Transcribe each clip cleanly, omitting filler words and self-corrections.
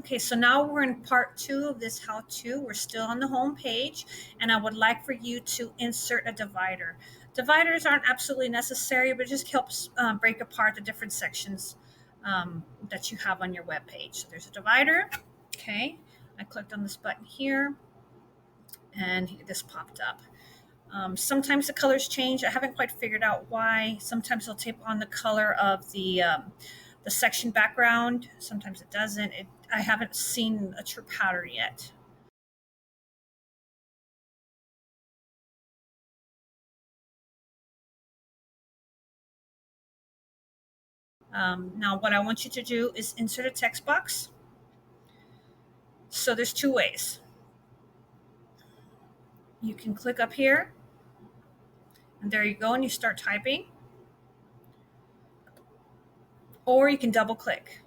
Okay, so now we're in part 2 of this how-to. We're still on the home page, and I would like for you to insert a divider. Dividers aren't absolutely necessary, but it just helps break apart the different sections that you have on your web page. So there's a divider. Okay, I clicked on this button here, and this popped up. Sometimes the colors change. I haven't quite figured out why. Sometimes it'll take on the color of the section background. Sometimes it doesn't. I haven't seen a true pattern yet. Now what I want you to do is insert a text box. So there's 2 ways. You can click up here, and there you go, and you start typing. Or you can double click,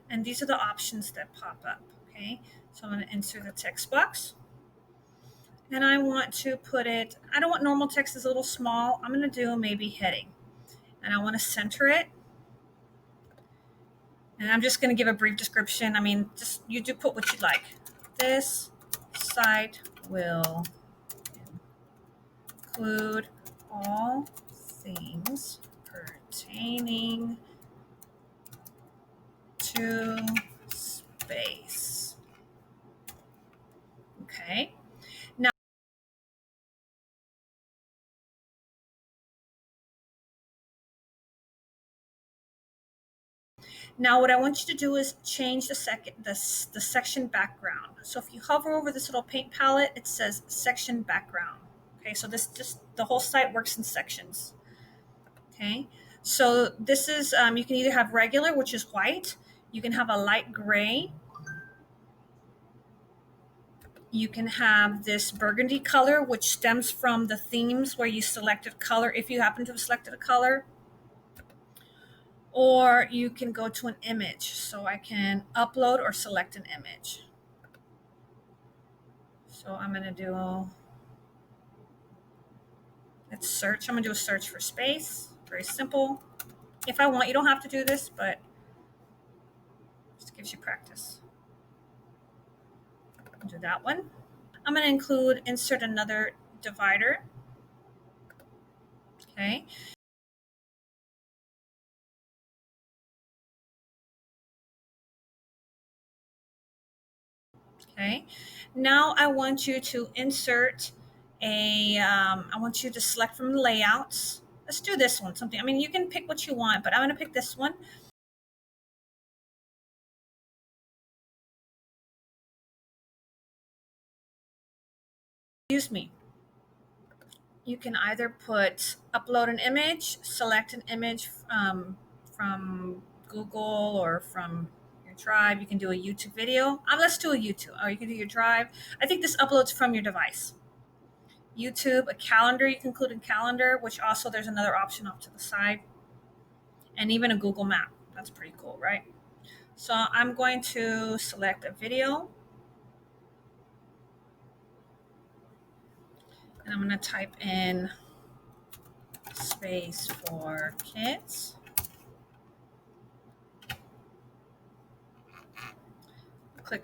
and these are the options that pop up. Okay, so I'm going to insert the text box, and I want to put it, I don't want normal text, is a little small. I'm going to do maybe heading, and I want to center it. And I'm just going to give a brief description. I mean, just you do put what you like. This site will include all things pertaining to space. Okay. Now what I want you to do is change the section background. So if you hover over this little paint palette, it says section background. Okay, so this just the whole site works in sections. Okay, so this is you can either have regular, which is white. You can have a light gray. You can have this burgundy color, which stems from the themes where you selected color, if you happen to have selected a color. Or you can go to an image. So I can upload or select an image. So I'm going to do, let's search. I'm going to do a search for space. Very simple. If I want, you don't have to do this, but it just gives you practice. I'll do that one. I'm going to insert another divider. Okay. Okay. Now I want you to insert I want you to select from the layouts. Let's do this one. Something, I mean, you can pick what you want, but I'm going to pick this one. Excuse me. You can either upload an image, select an image from Google or from your Drive. You can do a YouTube video. Let's do a YouTube, or you can do your Drive. I think this uploads from your device. YouTube, a calendar, you can include a calendar, which also there's another option off to the side. And even a Google map. That's pretty cool, right? So I'm going to select a video. And I'm going to type in space for kids. Click,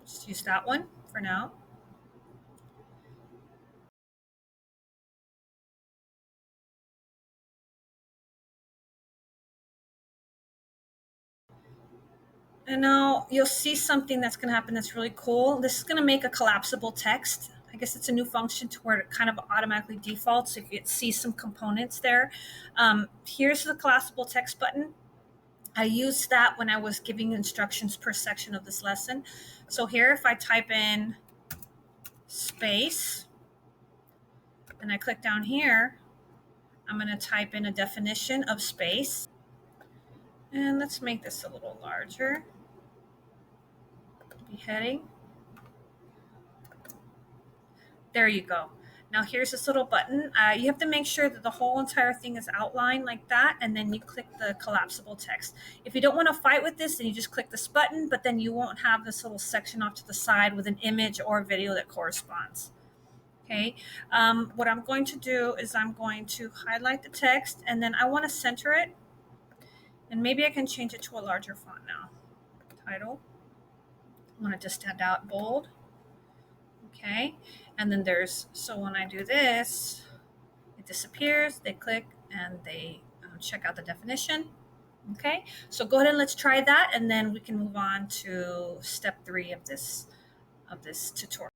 just use that one for now. And now you'll see something that's going to happen that's really cool. This is going to make a collapsible text. I guess it's a new function to where it kind of automatically defaults if it sees some components there. Here's the collapsible text button. I used that when I was giving instructions per section of this lesson. So here, if I type in space and I click down here, I'm going to type in a definition of space. And let's make this a little larger. Heading. There you go. Now here's this little button. You have to make sure that the whole entire thing is outlined like that, and then you click the collapsible text. If you don't want to fight with this, then you just click this button, but then you won't have this little section off to the side with an image or a video that corresponds. Okay. What I'm going to do is I'm going to highlight the text, and then I want to center it. And maybe I can change it to a larger font now. Title. want it to stand out bold. Okay, and then so when I do this, it disappears. They click and they check out the definition. Okay, so go ahead and let's try that, and then we can move on to step 3 of this tutorial.